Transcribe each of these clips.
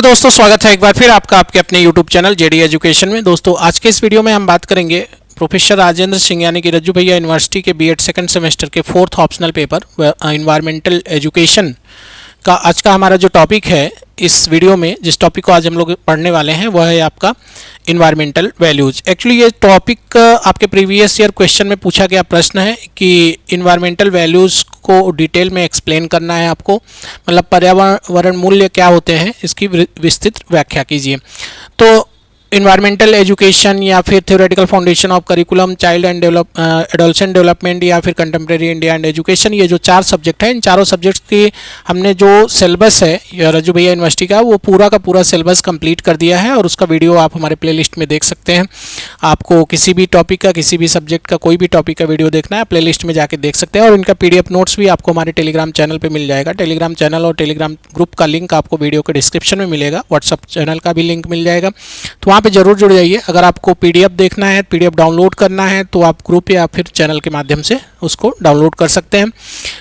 दोस्तों स्वागत है एक बार फिर आपका आपके अपने YouTube चैनल जेडी एजुकेशन में। दोस्तों आज के इस वीडियो में हम बात करेंगे प्रोफेसर राजेंद्र सिंह यानी कि रज्जू भैया यूनिवर्सिटी के बीएड सेकंड सेमेस्टर के fourth optional paper environmental education का आज का हमारा जो टॉपिक है इस वीडियो में, जिस टॉपिक को आज हम लोग पढ़ने वाले हैं वह है आपका इन्वायरमेंटल वैल्यूज। एक्चुअली ये टॉपिक आपके प्रीवियस ईयर क्वेश्चन में पूछा गया प्रश्न है कि इन्वायरमेंटल वैल्यूज़ को डिटेल में एक्सप्लेन करना है आपको, मतलब पर्यावरण मूल्य क्या होते हैं इसकी विस्तृत व्याख्या कीजिए। तो इन्वायरमेंटल एजुकेशन या फिर theoretical foundation of curriculum, child and adolescent development या फिर कंटेम्प्रेरी इंडिया एंड एजुकेशन, ये जो चार सब्जेक्ट हैं इन चारों सब्जेक्ट्स की हमने जो सिलेबस है रज्जू भैया यूनिवर्सिटी का वो पूरा का पूरा सिलेबस कंप्लीट कर दिया है और उसका वीडियो आप हमारे प्लेलिस्ट में देख सकते हैं। आपको किसी भी टॉपिक का, किसी भी सब्जेक्ट का, कोई भी टॉपिक का वीडियो देखना है प्लेलिस्ट में जाके देख सकते हैं और इनका PDF नोट्स भी आपको हमारे टेलीग्राम चैनल पर मिल जाएगा। टेलीग्राम चैनल और टेलीग्राम ग्रुप का लिंक आपको वीडियो के डिस्क्रिप्शन में मिलेगा, व्हाट्सअप चैनल का भी लिंक मिल जाएगा, तो वहाँ पे जरूर जुड़ जाइए। अगर आपको PDF देखना है, PDF डाउनलोड करना है तो आप ग्रुप या फिर चैनल के माध्यम से उसको डाउनलोड कर सकते हैं।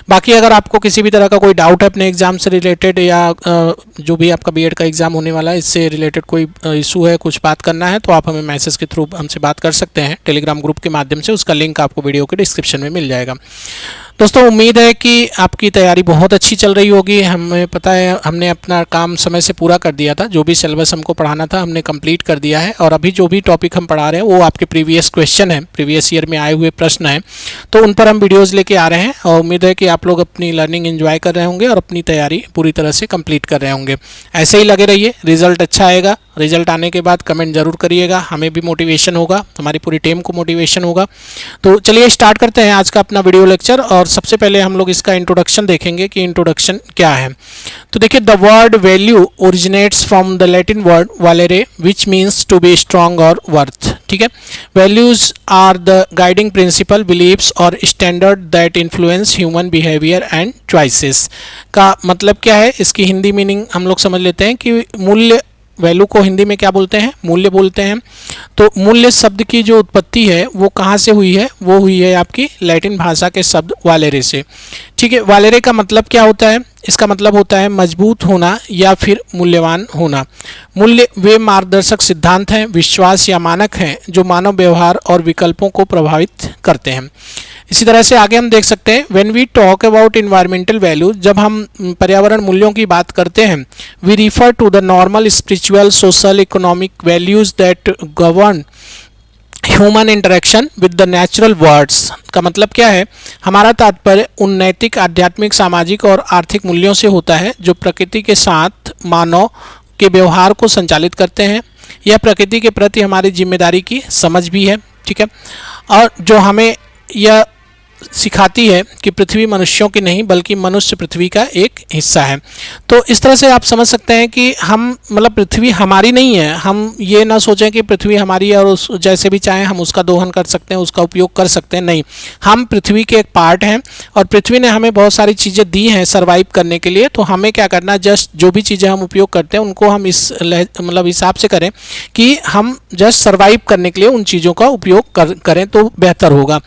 बाकी अगर आपको किसी भी तरह का कोई डाउट है अपने एग्जाम से रिलेटेड या जो भी आपका बीएड का एग्जाम होने वाला है इससे रिलेटेड कोई इशू है, कुछ बात करना है तो आप हमें मैसेज के थ्रू हमसे बात कर सकते हैं टेलीग्राम ग्रुप के माध्यम से। उसका लिंक आपको वीडियो के डिस्क्रिप्शन में मिल जाएगा। दोस्तों उम्मीद है कि आपकी तैयारी बहुत अच्छी चल रही होगी। हमें पता है हमने अपना काम समय से पूरा कर दिया था, जो भी सिलेबस हमको पढ़ाना था हमने कंप्लीट कर दिया है और अभी जो भी टॉपिक हम पढ़ा रहे हैं वो आपके प्रीवियस क्वेश्चन है, प्रीवियस ईयर में आए हुए प्रश्न हैं, तो उन पर हम वीडियोज़ लेके आ रहे हैं और उम्मीद है कि आप लोग अपनी लर्निंग एंजॉय कर रहे होंगे और अपनी तैयारी पूरी तरह से कंप्लीट कर रहे होंगे। ऐसे ही लगे रहिए, रिजल्ट अच्छा आएगा। रिजल्ट आने के बाद कमेंट जरूर करिएगा, हमें भी मोटिवेशन होगा, हमारी पूरी टीम को मोटिवेशन होगा। तो चलिए स्टार्ट करते हैं आज का अपना वीडियो लेक्चर और सबसे पहले हम लोग इसका इंट्रोडक्शन देखेंगे कि इंट्रोडक्शन क्या है। तो देखिए, the word value originates from the Latin word valere which means to be strong और वर्थ। ठीक है, values are the guiding principle, beliefs और standard that influence human behaviour and choices. का मतलब क्या है, इसकी हिंदी मीनिंग हम लोग समझ लेते हैं कि मूल्य, वैल्यू को हिंदी में क्या बोलते हैं, मूल्य बोलते हैं। तो मूल्य शब्द की जो उत्पत्ति है वो कहाँ से हुई है, वो हुई है आपकी लैटिन भाषा के शब्द वालेरे से। ठीक है, वालेरे का मतलब क्या होता है, इसका मतलब होता है मजबूत होना या फिर मूल्यवान होना। मूल्य वे मार्गदर्शक सिद्धांत हैं, विश्वास या मानक हैं जो मानव व्यवहार और विकल्पों को प्रभावित करते हैं। इसी तरह से आगे हम देख सकते हैं, when we talk about environmental value, जब हम पर्यावरण मूल्यों की बात करते हैं, we refer to the normal spiritual social economic values that govern human interaction with the natural worlds. का मतलब क्या है, हमारा तात्पर्य उन नैतिक, आध्यात्मिक, सामाजिक और आर्थिक मूल्यों से होता है जो प्रकृति के साथ मानव के व्यवहार को संचालित करते हैं। यह प्रकृति के प्रति हमारी जिम्मेदारी की समझ भी है। ठीक है, और जो हमें यह सिखाती है कि पृथ्वी मनुष्यों की नहीं बल्कि मनुष्य पृथ्वी का एक हिस्सा है। तो इस तरह से आप समझ सकते हैं कि हम, मतलब पृथ्वी हमारी नहीं है, हम ये ना सोचें कि पृथ्वी हमारी है और उस जैसे भी चाहें हम उसका दोहन कर सकते हैं, उसका उपयोग कर सकते हैं। नहीं, हम पृथ्वी के एक पार्ट हैं और पृथ्वी ने हमें बहुत सारी चीज़ें दी हैं सर्वाइव करने के लिए। तो हमें क्या करना है, जस्ट जो भी चीज़ें हम उपयोग करते हैं उनको हम इस मतलब हिसाब से करें कि हम जस्ट सर्वाइव करने के लिए उन चीज़ों का उपयोग करें तो बेहतर होगा,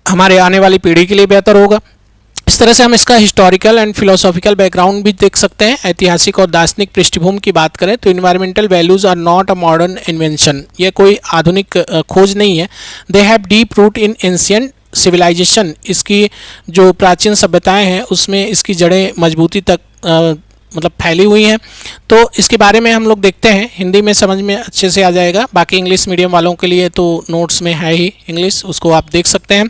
हमारे आने वाली पीढ़ी के लिए बेहतर होगा। इस तरह से हम इसका हिस्टोरिकल एंड फिलोसॉफिकल बैकग्राउंड भी देख सकते हैं। ऐतिहासिक और दार्शनिक पृष्ठभूमि की बात करें तो environmental values are not a modern invention, ये कोई आधुनिक खोज नहीं है। They have deep root in ancient civilization, इसकी जो प्राचीन सभ्यताएं हैं उसमें इसकी जड़ें मजबूती तक मतलब फैली हुई हैं। तो इसके बारे में हम लोग देखते हैं, हिंदी में समझ में अच्छे से आ जाएगा, बाकी इंग्लिश मीडियम वालों के लिए तो नोट्स में है ही इंग्लिश, उसको आप देख सकते हैं।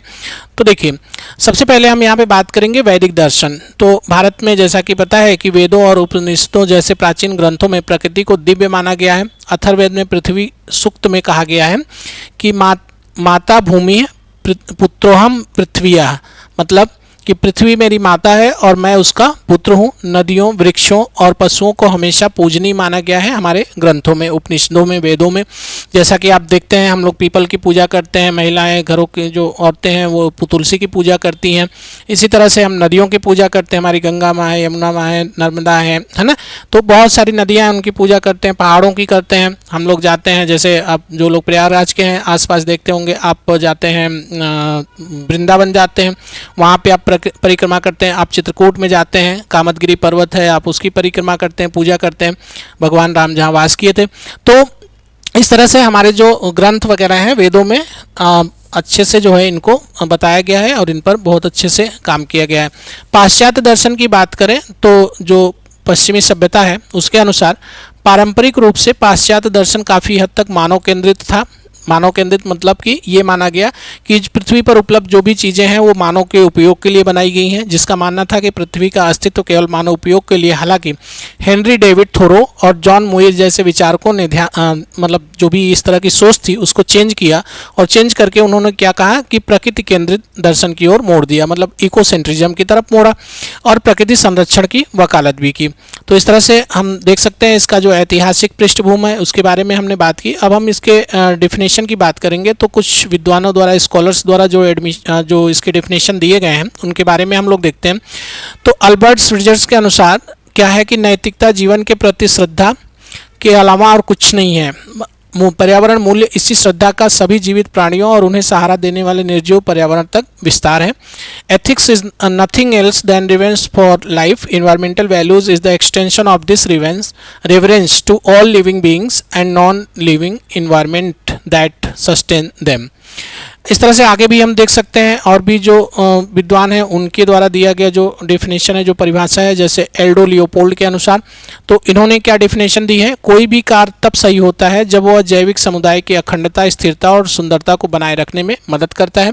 तो देखिए, सबसे पहले हम यहाँ पे बात करेंगे वैदिक दर्शन। तो भारत में जैसा कि पता है कि वेदों और उपनिषदों जैसे प्राचीन ग्रंथों में प्रकृति को दिव्य माना गया है। अथर्ववेद में पृथ्वी सूक्त में कहा गया है कि माता भूमि पुत्रोहम पृथ्व्या, मतलब कि पृथ्वी मेरी माता है और मैं उसका पुत्र हूँ। नदियों, वृक्षों और पशुओं को हमेशा पूजनीय माना गया है हमारे ग्रंथों में, उपनिषदों में, वेदों में। जैसा कि आप देखते हैं हम लोग पीपल की पूजा करते हैं, महिलाएं, घरों की जो औरतें हैं वो तुलसी की पूजा करती हैं। इसी तरह से हम नदियों की पूजा करते हैं, हमारी गंगा माँ है, यमुना माँ है, नर्मदा है ना। तो बहुत सारी नदियाँ हैं उनकी पूजा करते हैं, पहाड़ों की करते हैं। हम लोग जाते हैं, जैसे आप जो लोग प्रयागराज के हैं आसपास देखते होंगे, आप जाते हैं वृंदावन जाते हैं, वहाँ पे आप परिक्रमा करते हैं। आप चित्रकूट में जाते हैं, कामदगिरी पर्वत है, आप उसकी परिक्रमा करते हैं, पूजा करते हैं, भगवान राम जहाँ वास किए थे। तो इस तरह से हमारे जो ग्रंथ वगैरह हैं वेदों में अच्छे से जो है इनको बताया गया है और इन पर बहुत अच्छे से काम किया गया है। पाश्चात्य दर्शन की बात करें तो जो पश्चिमी सभ्यता है उसके अनुसार पारंपरिक रूप से पाश्चात्य दर्शन काफ़ी हद तक मानव केंद्रित था। मानव केंद्रित मतलब कि ये माना गया कि पृथ्वी पर उपलब्ध जो भी चीज़ें हैं वो मानव के उपयोग के लिए बनाई गई हैं, जिसका मानना था कि पृथ्वी का अस्तित्व केवल मानव उपयोग के लिए। हालांकि हेनरी डेविड थोरो और जॉन मुइर जैसे विचारकों ने मतलब जो भी इस तरह की सोच थी उसको चेंज किया और चेंज करके उन्होंने क्या कहा कि प्रकृति केंद्रित दर्शन की ओर मोड़ दिया, मतलब इकोसेंट्रिज्म की तरफ मोड़ा और प्रकृति संरक्षण की वकालत भी की। तो इस तरह से हम देख सकते हैं इसका जो ऐतिहासिक पृष्ठभूमि है उसके बारे में हमने बात की। अब हम इसके डेफिनेशन की बात करेंगे तो कुछ विद्वानों द्वारा, स्कॉलर्स द्वारा जो इसके डेफिनेशन दिए गए हैं उनके बारे में हम लोग देखते हैं। तो अल्बर्ट स्विट्जर्स के अनुसार क्या है कि नैतिकता जीवन के प्रति श्रद्धा के अलावा और कुछ नहीं है। पर्यावरण मूल्य इसी श्रद्धा का सभी जीवित प्राणियों और उन्हें सहारा देने वाले निर्जीव पर्यावरण तक विस्तार है। Ethics is nothing else than reverence for life. Environmental values is the extension of this reverence to all living beings and non living environment that sustain them. इस तरह से आगे भी हम देख सकते हैं और भी जो विद्वान हैं उनके द्वारा दिया गया जो डेफिनेशन है, जो परिभाषा है, जैसे एल्डो लियोपोल्ड के अनुसार तो इन्होंने क्या डेफिनेशन दी है, कोई भी कार्य तब सही होता है जब वह जैविक समुदाय की अखंडता, स्थिरता और सुंदरता को बनाए रखने में मदद करता है।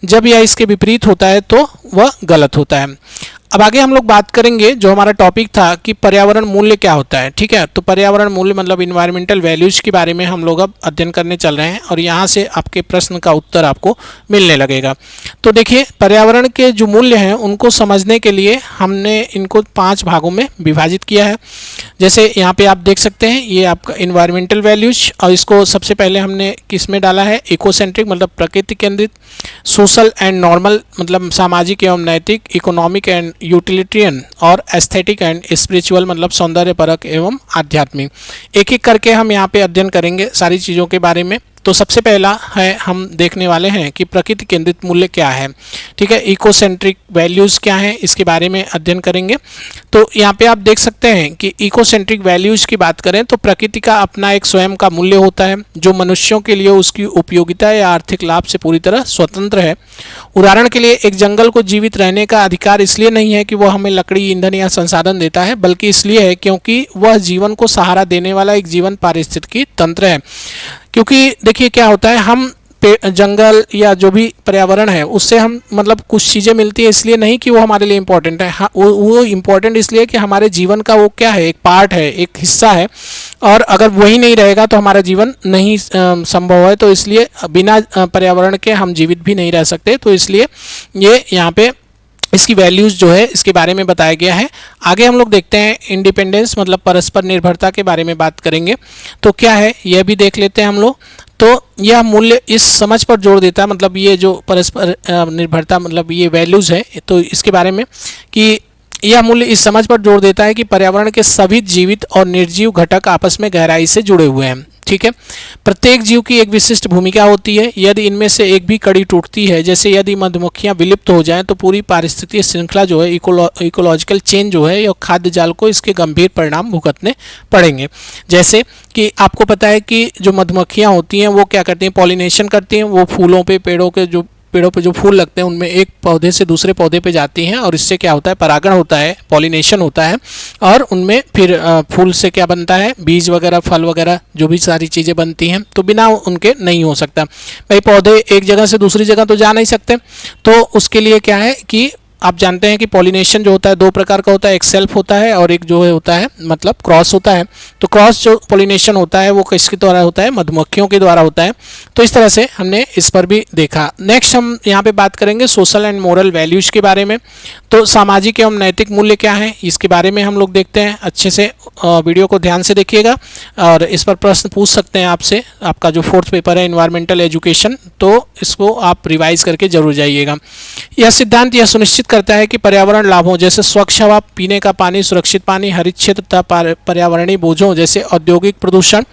जब यह इसके विपरीत होता है तो वह गलत होता है। अब आगे हम लोग बात करेंगे जो हमारा टॉपिक था कि पर्यावरण मूल्य क्या होता है। ठीक है, तो पर्यावरण मूल्य मतलब इन्वायरमेंटल वैल्यूज के बारे में हम लोग अब अध्ययन करने चल रहे हैं और यहाँ से आपके प्रश्न का उत्तर आपको मिलने लगेगा। तो देखिए, पर्यावरण के जो मूल्य हैं उनको समझने के लिए हमने इनको 5 भागों में विभाजित किया है। जैसे यहाँ पे आप देख सकते हैं ये आपका इन्वायरमेंटल वैल्यूज, और इसको सबसे पहले हमने किस में डाला है, इकोसेंट्रिक मतलब प्रकृति केंद्रित, सोशल एंड नॉर्मल मतलब सामाजिक एवं नैतिक, इकोनॉमिक एंड यूटिलिटियन और एस्थेटिक एंड स्पिरिचुअल मतलब सौंदर्य परक एवं आध्यात्मिक। एक एक करके हम यहाँ पे अध्ययन करेंगे सारी चीज़ों के बारे में। तो सबसे पहला है हम देखने वाले हैं कि प्रकृति केंद्रित मूल्य क्या है। ठीक है, इकोसेंट्रिक वैल्यूज़ क्या हैं इसके बारे में अध्ययन करेंगे। तो यहाँ पे आप देख सकते हैं कि इकोसेंट्रिक वैल्यूज़ की बात करें तो प्रकृति का अपना एक स्वयं का मूल्य होता है जो मनुष्यों के लिए उसकी उपयोगिता या आर्थिक लाभ से पूरी तरह स्वतंत्र है। उदाहरण के लिए एक जंगल को जीवित रहने का अधिकार इसलिए नहीं है कि वह हमें लकड़ी, ईंधन या संसाधन देता है, बल्कि इसलिए है क्योंकि वह जीवन को सहारा देने वाला एक जीवन पारिस्थितिकी तंत्र है। क्योंकि देखिए क्या होता है, हम जंगल या जो भी पर्यावरण है उससे हम मतलब कुछ चीज़ें मिलती है, इसलिए नहीं कि वो हमारे लिए इम्पोर्टेंट है। हाँ, वो इम्पोर्टेंट इसलिए कि हमारे जीवन का वो क्या है, एक पार्ट है, एक हिस्सा है, और अगर वही नहीं रहेगा तो हमारा जीवन नहीं संभव है। तो इसलिए बिना पर्यावरण के हम जीवित भी नहीं रह सकते। तो इसलिए ये यहाँ पे इसकी वैल्यूज़ जो है इसके बारे में बताया गया है। आगे हम लोग देखते हैं इंडिपेंडेंस मतलब परस्पर निर्भरता के बारे में बात करेंगे। तो क्या है यह भी देख लेते हैं हम लोग। तो यह मूल्य इस समझ पर जोर देता है, मतलब ये जो परस्पर निर्भरता मतलब ये वैल्यूज़ है, तो इसके बारे में कि यह मूल्य इस समझ पर जोर देता है कि पर्यावरण के सभी जीवित और निर्जीव घटक आपस में गहराई से जुड़े हुए हैं। ठीक है, प्रत्येक जीव की एक विशिष्ट भूमिका होती है। यदि इनमें से एक भी कड़ी टूटती है, जैसे यदि मधुमक्खियां विलुप्त हो जाएं, तो पूरी पारिस्थितिक श्रृंखला जो है, इकोलॉजिकल चेन जो है, या खाद्य जाल को इसके गंभीर परिणाम भुगतने पड़ेंगे। जैसे कि आपको पता है कि जो मधुमक्खियां होती हैं वो क्या करती हैं, पॉलिनेशन करती हैं। वो फूलों पे, पेड़ों पे जो फूल लगते हैं उनमें एक पौधे से दूसरे पौधे पे जाती हैं, और इससे क्या होता है, परागण होता है, पॉलिनेशन होता है, और उनमें फिर फूल से क्या बनता है, बीज वगैरह, फल वगैरह, जो भी सारी चीज़ें बनती हैं। तो बिना उनके नहीं हो सकता भाई। पौधे एक जगह से दूसरी जगह तो जा नहीं सकते, तो उसके लिए क्या है कि आप जानते हैं कि पॉलिनेशन जो होता है 2 प्रकार का होता है, एक सेल्फ होता है और एक जो होता है मतलब क्रॉस होता है। तो क्रॉस जो पॉलिनेशन होता है वो किसके द्वारा होता है, मधुमक्खियों के द्वारा होता है। तो इस तरह से हमने इस पर भी देखा। नेक्स्ट हम यहाँ पे बात करेंगे सोशल एंड मोरल वैल्यूज़ के बारे में। तो सामाजिक एवं नैतिक मूल्य क्या है इसके बारे में हम लोग देखते हैं। अच्छे से वीडियो को ध्यान से देखिएगा और इस पर प्रश्न पूछ सकते हैं आपसे। आपका जो 4th पेपर है इन्वायरमेंटल एजुकेशन, तो इसको आप रिवाइज करके जरूर जाइएगा। यह सिद्धांत यह सुनिश्चित करता है कि पर्यावरण लाभों जैसे स्वच्छ हवा, पीने का पानी, सुरक्षित पानी, हरित क्षेत्र तथा पर्यावरणीय बोझों जैसे औद्योगिक प्रदूषण,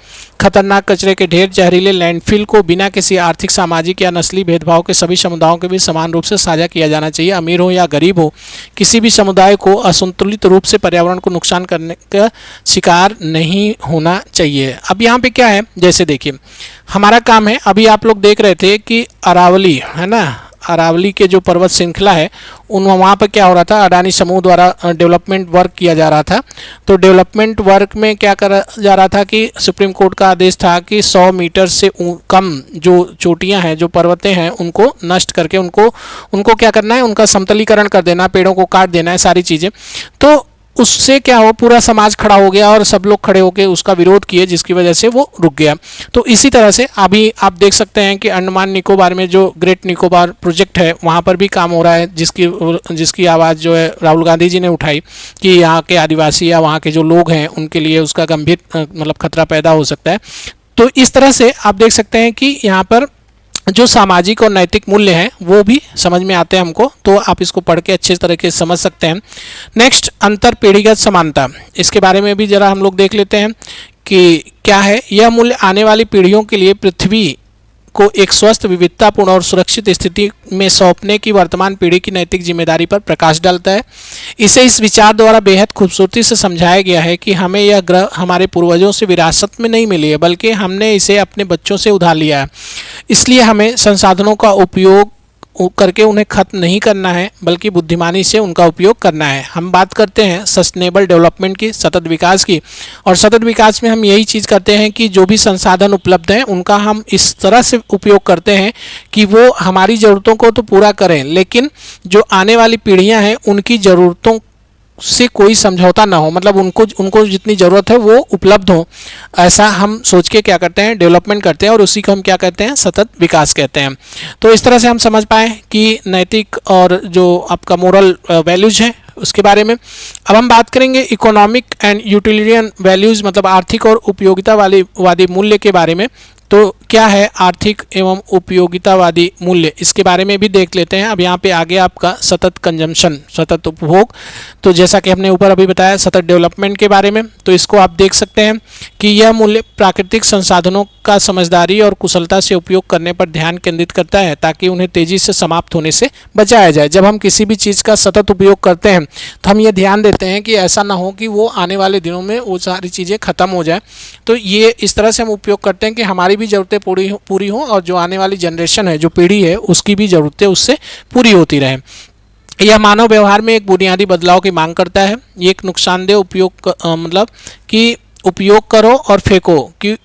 खतरनाक कचरे के ढेर, जहरीले लैंडफिल को बिना किसी आर्थिक, सामाजिक या नस्ली भेदभाव के सभी समुदायों के बीच समान रूप से साझा किया जाना चाहिए। अमीर हो या गरीब हो, किसी भी समुदाय को असंतुलित रूप से पर्यावरण को नुकसान करने का शिकार नहीं होना चाहिए। अब यहाँ पे क्या है, जैसे देखिए हमारा काम है, अभी आप लोग देख रहे थे कि अरावली है ना, अरावली के जो पर्वत श्रृंखला है वहाँ पर क्या हो रहा था, अडानी समूह द्वारा डेवलपमेंट वर्क किया जा रहा था। तो डेवलपमेंट वर्क में क्या करा जा रहा था कि सुप्रीम कोर्ट का आदेश था कि 100 मीटर से कम जो चोटियां हैं, जो पर्वतें हैं, उनको नष्ट करके उनको क्या करना है, उनका समतलीकरण कर देना, पेड़ों को काट देना है, सारी चीज़ें। तो उससे क्या हो, पूरा समाज खड़ा हो गया और सब लोग खड़े होकर उसका विरोध किए, जिसकी वजह से वो रुक गया। तो इसी तरह से अभी आप देख सकते हैं कि अंडमान निकोबार में जो ग्रेट निकोबार प्रोजेक्ट है वहाँ पर भी काम हो रहा है, जिसकी आवाज़ जो है राहुल गांधी जी ने उठाई कि यहाँ के आदिवासी या वहाँ के जो लोग हैं उनके लिए उसका गंभीर मतलब खतरा पैदा हो सकता है। तो इस तरह से आप देख सकते हैं कि यहाँ पर जो सामाजिक और नैतिक मूल्य हैं वो भी समझ में आते हैं हमको, तो आप इसको पढ़ के अच्छे तरीके से समझ सकते हैं। नेक्स्ट, अंतर पीढ़ीगत समानता, इसके बारे में भी जरा हम लोग देख लेते हैं कि क्या है। यह मूल्य आने वाली पीढ़ियों के लिए पृथ्वी को एक स्वस्थ, विविधतापूर्ण और सुरक्षित स्थिति में सौंपने की वर्तमान पीढ़ी की नैतिक जिम्मेदारी पर प्रकाश डालता है। इसे इस विचार द्वारा बेहद खूबसूरती से समझाया गया है कि हमें यह ग्रह हमारे पूर्वजों से विरासत में नहीं मिली है, बल्कि हमने इसे अपने बच्चों से उधार लिया है। इसलिए हमें संसाधनों का उपयोग करके उन्हें खत्म नहीं करना है, बल्कि बुद्धिमानी से उनका उपयोग करना है। हम बात करते हैं सस्टेनेबल डेवलपमेंट की, सतत विकास की, और सतत विकास में हम यही चीज़ करते हैं कि जो भी संसाधन उपलब्ध हैं उनका हम इस तरह से उपयोग करते हैं कि वो हमारी ज़रूरतों को तो पूरा करें, लेकिन जो आने वाली पीढ़ियां हैं उनकी ज़रूरतों से कोई समझौता ना हो, मतलब उनको जितनी ज़रूरत है वो उपलब्ध हो, ऐसा हम सोच के क्या करते हैं, डेवलपमेंट करते हैं, और उसी को हम क्या कहते हैं, सतत विकास कहते हैं। तो इस तरह से हम समझ पाएँ कि नैतिक और जो आपका मोरल वैल्यूज है उसके बारे में। अब हम बात करेंगे इकोनॉमिक एंड यूटिलिटियन वैल्यूज़, मतलब आर्थिक और उपयोगितावादी मूल्य के बारे में। तो क्या है आर्थिक एवं उपयोगितावादी मूल्य, इसके बारे में भी देख लेते हैं। अब यहाँ पे आगे आपका सतत कंजम्पशन, सतत उपभोग, तो जैसा कि हमने ऊपर अभी बताया सतत डेवलपमेंट के बारे में, तो इसको आप देख सकते हैं कि यह मूल्य प्राकृतिक संसाधनों का समझदारी और कुशलता से उपयोग करने पर ध्यान केंद्रित करता है, ताकि उन्हें तेजी से समाप्त होने से बचाया जाए। जब हम किसी भी चीज़ का सतत उपयोग करते हैं तो हम ये ध्यान देते हैं कि ऐसा ना हो कि वो आने वाले दिनों में वो सारी चीज़ें ख़त्म हो जाए। तो ये इस तरह से हम उपयोग करते हैं कि हमारी भी ज़रूरतें पूरी हों और जो आने वाली जनरेशन है, जो पीढ़ी है, उसकी भी ज़रूरतें उससे पूरी होती रहें। यह मानव व्यवहार में एक बुनियादी बदलाव की मांग करता है। ये एक नुकसानदेह उपयोग मतलब कि उपयोग करो और फेंको कि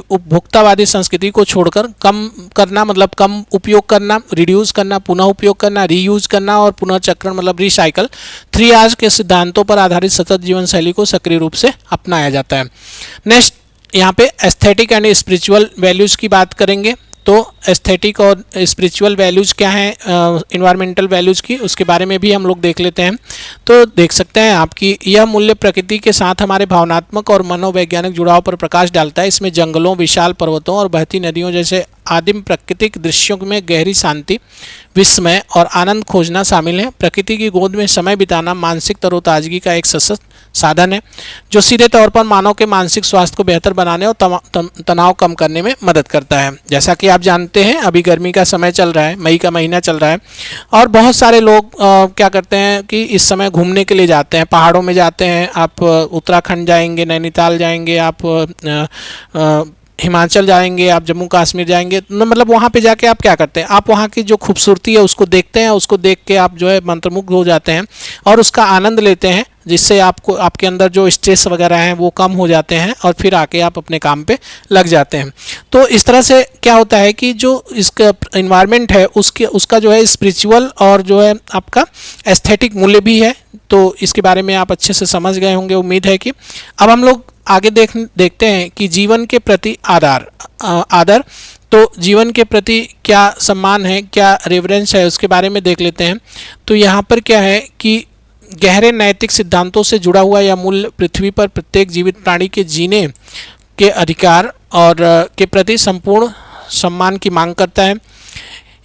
उपभोक्तावादी संस्कृति को छोड़कर कम करना, मतलब कम उपयोग करना, रिड्यूस करना, पुनः उपयोग करना, रीयूज करना और पुनर्चक्रण मतलब रिसाइकल, 3 R's के सिद्धांतों पर आधारित सतत जीवन शैली को सक्रिय रूप से अपनाया जाता है। नेक्स्ट, यहाँ पे एस्थेटिक एंड स्पिरिचुअल वैल्यूज़ की बात करेंगे। तो एस्थेटिक और स्पिरिचुअल वैल्यूज़ क्या हैं इन्वायरमेंटल वैल्यूज़ की, उसके बारे में भी हम लोग देख लेते हैं। तो देख सकते हैं आपकी यह मूल्य प्रकृति के साथ हमारे भावनात्मक और मनोवैज्ञानिक जुड़ाव पर प्रकाश डालता है। इसमें जंगलों, विशाल पर्वतों और बहती नदियों जैसे आदिम प्राकृतिक दृश्यों में गहरी शांति, विस्मय और आनंद खोजना शामिल है। प्रकृति की गोद में समय बिताना मानसिक तरोताजगी का एक सशक्त साधन है, जो सीधे तौर पर मानव के मानसिक स्वास्थ्य को बेहतर बनाने और तनाव कम करने में मदद करता है। जैसा कि आप जानते हैं अभी गर्मी का समय चल रहा है, मई का महीना चल रहा है, और बहुत सारे लोग क्या करते हैं कि इस समय घूमने के लिए जाते हैं, पहाड़ों में जाते हैं। आप उत्तराखंड जाएंगे, नैनीताल जाएंगे, आप हिमाचल जाएंगे, आप जम्मू कश्मीर जाएंगे, मतलब वहाँ पे जाके आप क्या करते हैं, आप वहाँ की जो खूबसूरती है उसको देखते हैं, उसको देख के आप जो है मंत्रमुग्ध हो जाते हैं और उसका आनंद लेते हैं, जिससे आपके अंदर जो स्ट्रेस वगैरह हैं वो कम हो जाते हैं और फिर आके आप अपने काम पे लग जाते हैं। तो इस तरह से क्या होता है कि जो इसका इन्वायरमेंट है उसका जो है स्पिरिचुअल और जो है आपका एस्थेटिक मूल्य भी है। तो इसके बारे में आप अच्छे से समझ गए होंगे, उम्मीद है कि। अब हम लोग आगे देखते हैं कि जीवन के प्रति आदर, तो जीवन के प्रति क्या सम्मान है, क्या रेवरेंस है, उसके बारे में देख लेते हैं। तो यहाँ पर क्या है कि गहरे नैतिक सिद्धांतों से जुड़ा हुआ यह मूल्य पृथ्वी पर प्रत्येक जीवित प्राणी के जीने के अधिकार और के प्रति संपूर्ण सम्मान की मांग करता है।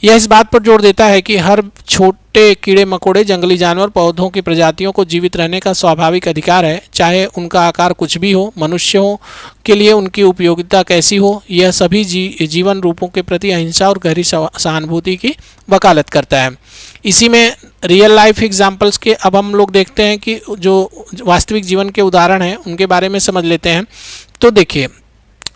यह इस बात पर जोर देता है कि हर छोटे कीड़े मकोड़े, जंगली जानवर, पौधों की प्रजातियों को जीवित रहने का स्वाभाविक अधिकार है, चाहे उनका आकार कुछ भी हो। मनुष्यों के लिए उनकी उपयोगिता कैसी हो, यह सभी जीवन रूपों के प्रति अहिंसा और गहरी सहानुभूति की वकालत करता है। इसी में रियल लाइफ एग्जाम्पल्स के अब हम लोग देखते हैं कि जो वास्तविक जीवन के उदाहरण हैं उनके बारे में समझ लेते हैं। तो देखिए,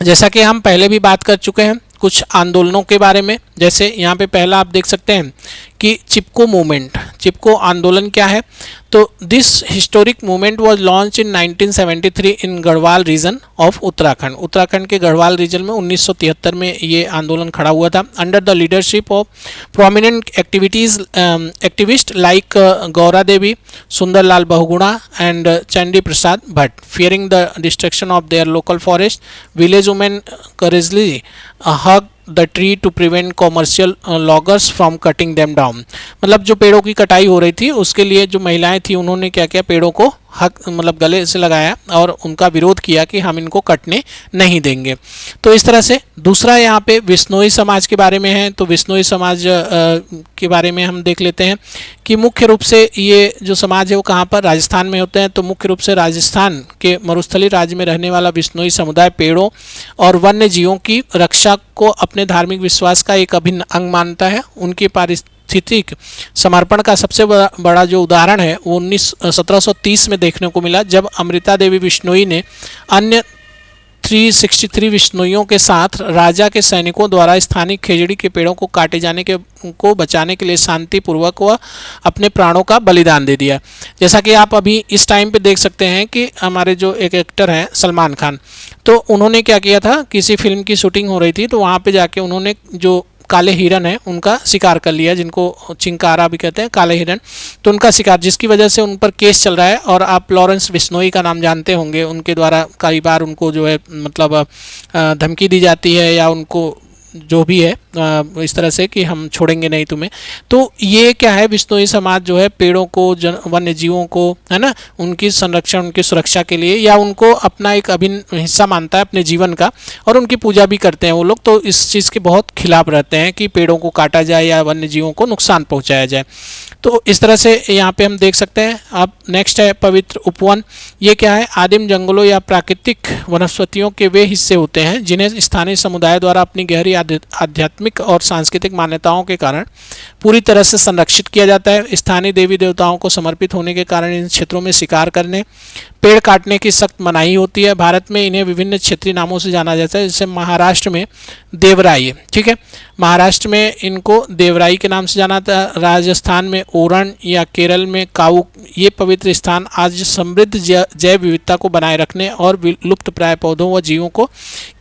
जैसा कि हम पहले भी बात कर चुके हैं कुछ आंदोलनों के बारे में, जैसे यहाँ पे पहला आप देख सकते हैं कि चिपको मूवमेंट। चिपको आंदोलन क्या है? तो this historic movement was launch in 1973 in Garhwal region of Uttarakhand. Uttarakhand के गढ़वाल रीजन में 1973 में ये आंदोलन खड़ा हुआ था, under the leadership of prominent activist like Gaura Devi, Sunderlal Bahuguna and Chandi Prasad Bhatt. Fearing the destruction of their local forest, village women courageously hug the tree to prevent commercial loggers from cutting them down. मतलब जो पेड़ों की कटाई हो रही थी उसके लिए जो महिलाएं थी उन्होंने क्या किया, पेड़ों को हक मतलब गले से लगाया और उनका विरोध किया कि हम इनको कटने नहीं देंगे। तो इस तरह से दूसरा यहाँ पे विश्नोई समाज के बारे में है। तो विश्नोई समाज के बारे में हम देख लेते हैं कि मुख्य रूप से ये जो समाज है वो कहाँ पर, राजस्थान में होते हैं। तो मुख्य रूप से राजस्थान के मरुस्थलीय राज्य में रहने वाला विश्नोई समुदाय पेड़ों और वन्य जीवों की रक्षा को अपने धार्मिक विश्वास का एक अभिन्न अंग मानता है। उनकी पारिस्थितिक समर्पण का सबसे बड़ा जो उदाहरण है वो 1730 में देखने को मिला, जब अमृता देवी विश्नोई ने अन्य 363 विश्नोइयों के साथ राजा के सैनिकों द्वारा स्थानीय खेजड़ी के पेड़ों को काटे जाने को बचाने के लिए शांतिपूर्वक व अपने प्राणों का बलिदान दे दिया। जैसा कि आप अभी इस टाइम पे देख सकते हैं कि हमारे जो एक एक्टर हैं सलमान खान, तो उन्होंने क्या किया था, किसी फिल्म की शूटिंग हो रही थी तो वहाँ पे जाके उन्होंने जो काले हिरन है उनका शिकार कर लिया, जिनको चिंकारा भी कहते हैं, काले हिरन। तो उनका शिकार, जिसकी वजह से उन पर केस चल रहा है। और आप लॉरेंस बिश्नोई का नाम जानते होंगे, उनके द्वारा कई बार उनको जो है मतलब धमकी दी जाती है या उनको जो भी है इस तरह से कि हम छोड़ेंगे नहीं तुम्हें। तो ये क्या है, बिश्नोई समाज जो है पेड़ों को, वन्य जीवों को, है ना, उनकी संरक्षण, उनकी सुरक्षा के लिए या उनको अपना एक अभिन्न हिस्सा मानता है अपने जीवन का, और उनकी पूजा भी करते हैं वो लोग। तो इस चीज़ के बहुत खिलाफ रहते हैं कि पेड़ों को काटा जाए या वन्य जीवों को नुकसान पहुँचाया जाए। तो इस तरह से यहाँ पे हम देख सकते हैं। अब नेक्स्ट है पवित्र उपवन। ये क्या है, आदिम जंगलों या प्राकृतिक वनस्पतियों के वे हिस्से होते हैं जिन्हें स्थानीय समुदाय द्वारा अपनी गहरी आध्यात्मिक और सांस्कृतिक मान्यताओं के कारण पूरी तरह से संरक्षित किया जाता है। स्थानीय देवी देवताओं को समर्पित होने के कारण इन क्षेत्रों में शिकार करने, पेड़ काटने की सख्त मनाही होती है। भारत में इन्हें विभिन्न क्षेत्रीय नामों से जाना जाता है, जैसे महाराष्ट्र में देवराई, ठीक है, महाराष्ट्र में इनको देवराई के नाम से जाना था। राजस्थान में ओरण या केरल में काउक। ये पवित्र स्थान आज समृद्ध जैव विविधता को बनाए रखने और लुप्त प्राय पौधों व जीवों को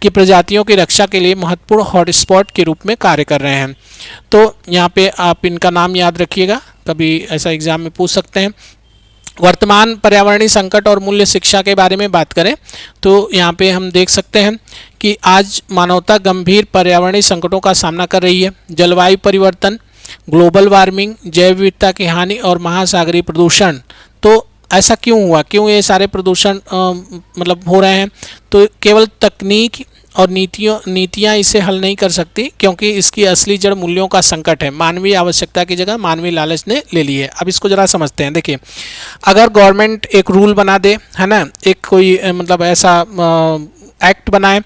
की प्रजातियों की रक्षा के लिए महत्वपूर्ण हॉटस्पॉट के रूप में कार्य कर रहे हैं। तो यहाँ पे आप इनका नाम याद रखिएगा, कभी ऐसा एग्जाम में पूछ सकते हैं। वर्तमान पर्यावरणीय संकट और मूल्य शिक्षा के बारे में बात करें तो यहाँ पे हम देख सकते हैं कि आज मानवता गंभीर पर्यावरणीय संकटों का सामना कर रही है। जलवायु परिवर्तन, ग्लोबल वार्मिंग, जैव विविधता की हानि और महासागरीय प्रदूषण। तो ऐसा क्यों हुआ, क्यों ये सारे प्रदूषण मतलब हो रहे हैं? तो केवल तकनीक और नीतियाँ इसे हल नहीं कर सकती, क्योंकि इसकी असली जड़ मूल्यों का संकट है। मानवीय आवश्यकता की जगह मानवीय लालच ने ले ली है। अब इसको ज़रा समझते हैं। देखिए, अगर गवर्नमेंट एक रूल बना दे, है ना, एक कोई मतलब ऐसा एक्ट बनाए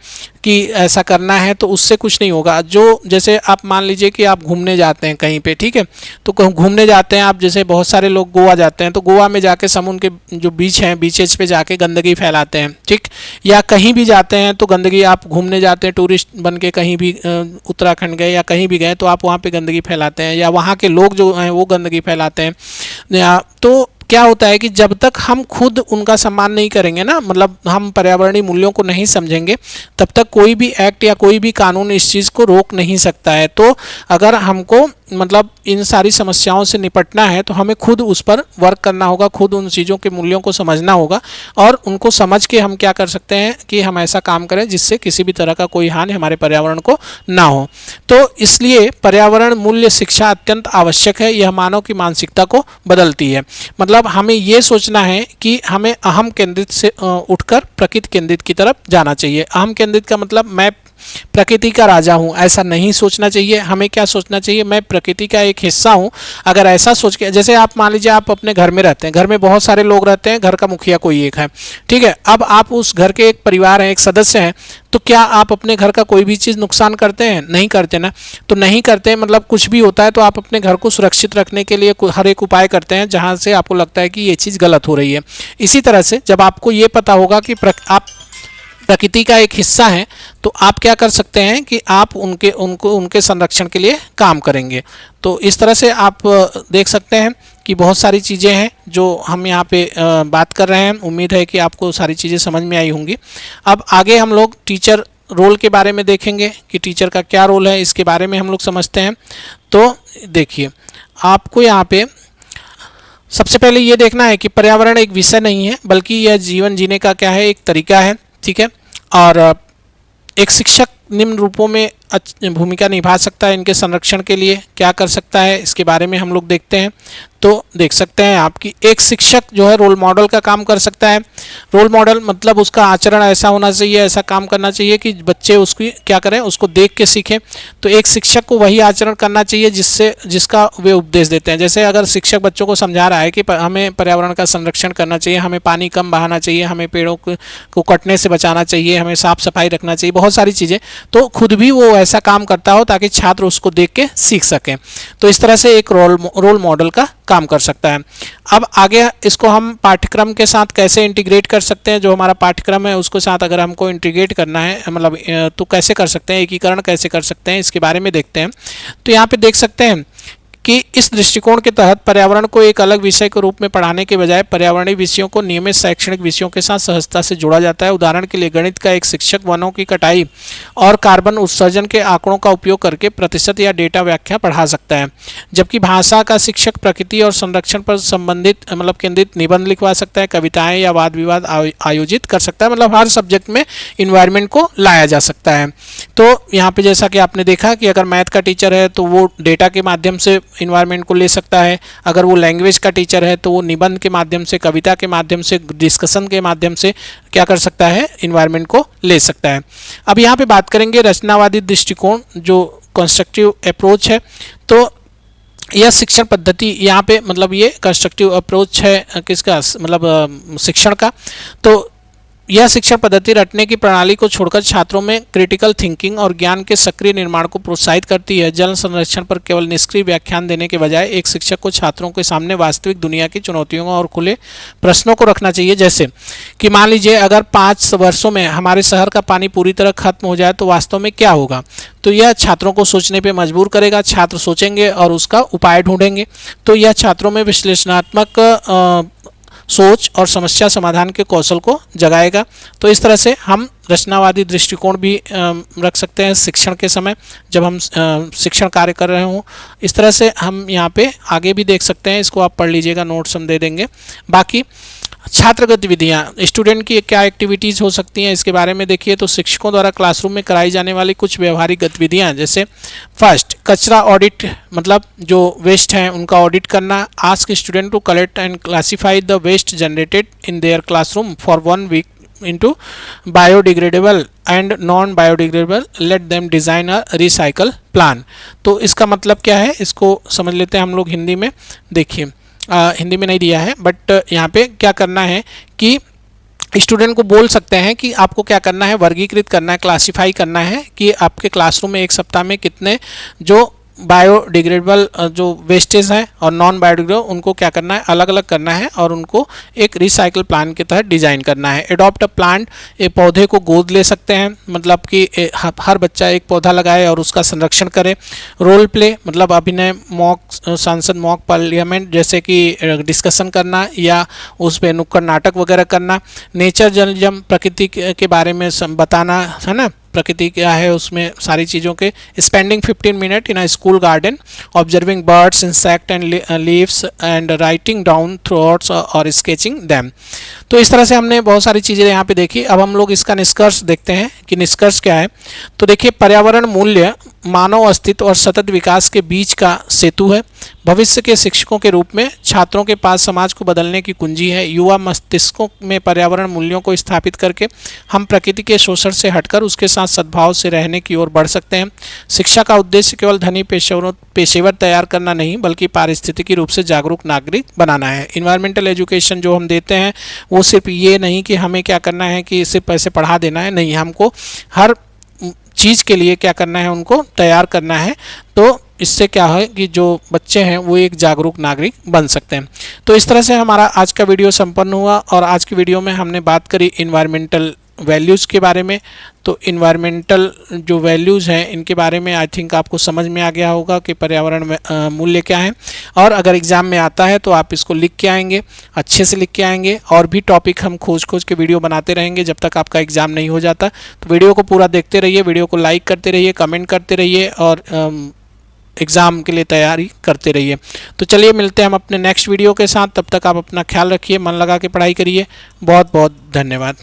कि ऐसा करना है, तो उससे कुछ नहीं होगा। जो जैसे आप मान लीजिए कि आप घूमने जाते हैं कहीं पे, ठीक है, तो घूमने जाते हैं आप, जैसे बहुत सारे लोग गोवा जाते हैं, तो गोवा में जाके समुद्र के जो बीच हैं, बीचेज पे जाके गंदगी फैलाते हैं, ठीक, या कहीं भी जाते हैं तो गंदगी, आप घूमने जाते हैं टूरिस्ट बन के कहीं भी उत्तराखंड गए या कहीं भी गए तो आप वहाँ पे गंदगी फैलाते हैं, या वहाँ के लोग जो हैं वो गंदगी फैलाते हैं। तो क्या होता है कि जब तक हम खुद उनका सम्मान नहीं करेंगे ना, मतलब हम पर्यावरणीय मूल्यों को नहीं समझेंगे, तब तक कोई भी एक्ट या कोई भी कानून इस चीज़ को रोक नहीं सकता है। तो अगर हमको मतलब इन सारी समस्याओं से निपटना है तो हमें खुद उस पर वर्क करना होगा, खुद उन चीज़ों के मूल्यों को समझना होगा और उनको समझ के हम क्या कर सकते हैं कि हम ऐसा काम करें जिससे किसी भी तरह का कोई हानि हमारे पर्यावरण को ना हो। तो इसलिए पर्यावरण मूल्य शिक्षा अत्यंत आवश्यक है। यह मानव की मानसिकता को बदलती है। मतलब हमें ये सोचना है कि हमें अहम केंद्रित से उठकर प्रकृति केंद्रित की तरफ जाना चाहिए। अहम केंद्रित का मतलब मैं प्रकृति का राजा हूँ, ऐसा नहीं सोचना चाहिए। हमें क्या सोचना चाहिए, मैं प्रकृति का एक हिस्सा हूँ। अगर ऐसा सोच के, जैसे आप मान लीजिए आप अपने घर में रहते हैं, घर में बहुत सारे लोग रहते हैं, घर का मुखिया कोई एक है, ठीक है। अब आप उस घर के एक परिवार हैं, एक सदस्य हैं, तो क्या आप अपने घर का कोई भी चीज़ नुकसान करते हैं? नहीं करते ना। तो नहीं करते मतलब कुछ भी होता है तो आप अपने घर को सुरक्षित रखने के लिए हर एक उपाय करते हैं जहाँ से आपको लगता है कि ये चीज़ गलत हो रही है। इसी तरह से जब आपको ये पता होगा कि आप प्रकृति का एक हिस्सा है तो आप क्या कर सकते हैं कि आप उनके संरक्षण के लिए काम करेंगे। तो इस तरह से आप देख सकते हैं कि बहुत सारी चीज़ें हैं जो हम यहाँ पे बात कर रहे हैं। उम्मीद है कि आपको सारी चीज़ें समझ में आई होंगी। अब आगे हम लोग टीचर रोल के बारे में देखेंगे कि टीचर का क्या रोल है, इसके बारे में हम लोग समझते हैं। तो देखिए, आपको यहाँ पे सबसे पहले ये देखना है कि पर्यावरण एक विषय नहीं है बल्कि यह जीवन जीने का क्या है, एक तरीका है, ठीक है। और एक शिक्षक निम्न रूपों में भूमिका निभा सकता है। इनके संरक्षण के लिए क्या कर सकता है, इसके बारे में हम लोग देखते हैं। तो देख सकते हैं आपकी एक शिक्षक जो है रोल मॉडल का काम कर सकता है। रोल मॉडल मतलब उसका आचरण ऐसा होना चाहिए, ऐसा काम करना चाहिए कि बच्चे उसकी क्या करें, उसको देख के सीखें। तो एक शिक्षक को वही आचरण करना चाहिए जिसका वे उपदेश देते हैं। जैसे अगर शिक्षक बच्चों को समझा रहा है कि हमें पर्यावरण का संरक्षण करना चाहिए, हमें पानी कम बहाना चाहिए, हमें पेड़ों को कटने से बचाना चाहिए, हमें साफ सफाई रखना चाहिए, बहुत सारी चीज़ें, तो खुद भी वो ऐसा काम करता हो ताकि छात्र उसको देख के सीख सकें। तो इस तरह से एक रोल मॉडल का काम कर सकता है। अब आगे इसको हम पाठ्यक्रम के साथ कैसे इंटीग्रेट कर सकते हैं, जो हमारा पाठ्यक्रम है उसके साथ अगर हमको इंटीग्रेट करना है, मतलब तो कैसे कर सकते हैं, एकीकरण कैसे कर सकते हैं, इसके बारे में देखते हैं। तो यहाँ पे देख सकते हैं कि इस दृष्टिकोण के तहत पर्यावरण को एक अलग विषय के रूप में पढ़ाने के बजाय पर्यावरणीय विषयों को नियमित शैक्षणिक विषयों के साथ सहजता से जोड़ा जाता है। उदाहरण के लिए गणित का एक शिक्षक वनों की कटाई और कार्बन उत्सर्जन के आंकड़ों का उपयोग करके प्रतिशत या डेटा व्याख्या पढ़ा सकता है, जबकि भाषा का शिक्षक प्रकृति और संरक्षण पर संबंधित मतलब केंद्रित निबंध लिखवा सकता है, कविताएं या वाद विवाद आयोजित कर सकता है। मतलब हर सब्जेक्ट में इन्वायरमेंट को लाया जा सकता है। तो यहाँ पे जैसा कि आपने देखा कि अगर मैथ का टीचर है तो वो डेटा के माध्यम से इन्वायरमेंट को ले सकता है, अगर वो लैंग्वेज का टीचर है तो वो निबंध के माध्यम से, कविता के माध्यम से, डिस्कशन के माध्यम से क्या कर सकता है, इन्वायरमेंट को ले सकता है। अब यहाँ पे बात करेंगे रचनावादी दृष्टिकोण, जो कंस्ट्रक्टिव अप्रोच है। तो यह शिक्षण पद्धति यहाँ पे मतलब ये कंस्ट्रक्टिव अप्रोच है किसका, मतलब शिक्षण का। तो यह शिक्षण पद्धति रटने की प्रणाली को छोड़कर छात्रों में क्रिटिकल थिंकिंग और ज्ञान के सक्रिय निर्माण को प्रोत्साहित करती है। जल संरक्षण पर केवल निष्क्रिय व्याख्यान देने के बजाय एक शिक्षक को छात्रों के सामने वास्तविक दुनिया की चुनौतियों और खुले प्रश्नों को रखना चाहिए। जैसे कि मान लीजिए अगर 5 वर्षों में हमारे शहर का पानी पूरी तरह खत्म हो जाए तो वास्तव में क्या होगा। तो यह छात्रों को सोचने पर मजबूर करेगा, छात्र सोचेंगे और उसका उपाय ढूंढेंगे। तो यह छात्रों में विश्लेषणात्मक सोच और समस्या समाधान के कौशल को जगाएगा। तो इस तरह से हम रचनावादी दृष्टिकोण भी रख सकते हैं शिक्षण के समय, जब हम शिक्षण कार्य कर रहे हों। इस तरह से हम यहाँ पे आगे भी देख सकते हैं, इसको आप पढ़ लीजिएगा, नोट्स हम दे देंगे। बाकी छात्र गतिविधियाँ, स्टूडेंट की क्या एक्टिविटीज़ हो सकती हैं, इसके बारे में देखिए। तो शिक्षकों द्वारा क्लासरूम में कराई जाने वाली कुछ व्यवहारिक गतिविधियाँ, जैसे फर्स्ट कचरा ऑडिट, मतलब जो वेस्ट हैं उनका ऑडिट करना। Ask student to collect and classify the waste generated in their classroom for 1 week into biodegradable and non biodegradable, let them design a recycle plan। तो इसका मतलब क्या है, इसको समझ लेते हैं हम लोग हिंदी में। देखिए हिंदी में नहीं दिया है, बट यहाँ पे क्या करना है कि स्टूडेंट को बोल सकते हैं कि आपको क्या करना है, वर्गीकृत करना है, क्लासीफाई करना है कि आपके क्लासरूम में एक सप्ताह में कितने जो बायोडिग्रेडेबल जो वेस्टेज हैं और नॉन बायोडिग्रेडेबल उनको क्या करना है, अलग अलग करना है और उनको एक रिसाइकल प्लान के तहत डिज़ाइन करना है। एडॉप्ट अ प्लांट, एक पौधे को गोद ले सकते हैं, मतलब कि हर बच्चा एक पौधा लगाए और उसका संरक्षण करे। रोल प्ले मतलब अभिनय, मॉक सांसद मॉक पार्लियामेंट, जैसे कि डिस्कशन करना या उस पर नुक्कड़ नाटक वगैरह करना। नेचर जर्नलिज्म, प्रकृति के बारे में बताना, है ना, प्रकृति क्या है उसमें सारी चीज़ों के, spending 15 minute in a school garden, observing birds, insect and leaves and writing down thoughts और स्केचिंग दैम। तो इस तरह से हमने बहुत सारी चीज़ें यहाँ पे देखी। अब हम लोग इसका निष्कर्ष देखते हैं कि निष्कर्ष क्या है। तो देखिए, पर्यावरण मूल्य मानव अस्तित्व और सतत विकास के बीच का सेतु है। भविष्य के शिक्षकों के रूप में छात्रों के पास समाज को बदलने की कुंजी है। युवा मस्तिष्कों में पर्यावरण मूल्यों को स्थापित करके हम प्रकृति के शोषण से हटकर उसके साथ सद्भाव से रहने की ओर बढ़ सकते हैं। शिक्षा का उद्देश्य केवल धनी पेशेवर तैयार करना नहीं, बल्कि पारिस्थितिकी रूप से जागरूक नागरिक बनाना है। इन्वायरमेंटल एजुकेशन जो हम देते हैं वो सिर्फ ये नहीं कि हमें क्या करना है कि सिर्फ पैसे पढ़ा देना है, नहीं, हमको हर चीज़ के लिए क्या करना है, उनको तैयार करना है। तो इससे क्या है कि जो बच्चे हैं वो एक जागरूक नागरिक बन सकते हैं। तो इस तरह से हमारा आज का वीडियो संपन्न हुआ और आज की वीडियो में हमने बात करी इन्वायरमेंटल वैल्यूज़ के बारे में। तो इन्वायरमेंटल जो वैल्यूज़ हैं इनके बारे में आई थिंक आपको समझ में आ गया होगा कि पर्यावरण मूल्य क्या है। और अगर एग्ज़ाम में आता है तो आप इसको लिख के आएंगे, अच्छे से लिख के आएंगे। और भी टॉपिक हम खोज के वीडियो बनाते रहेंगे जब तक आपका एग्ज़ाम नहीं हो जाता। तो वीडियो को पूरा देखते रहिए, वीडियो को लाइक करते रहिए, कमेंट करते रहिए और एग्ज़ाम के लिए तैयारी करते रहिए। तो चलिए मिलते हैं हम अपने नेक्स्ट वीडियो के साथ। तब तक आप अपना ख्याल रखिए, मन लगा के पढ़ाई करिए। बहुत बहुत धन्यवाद।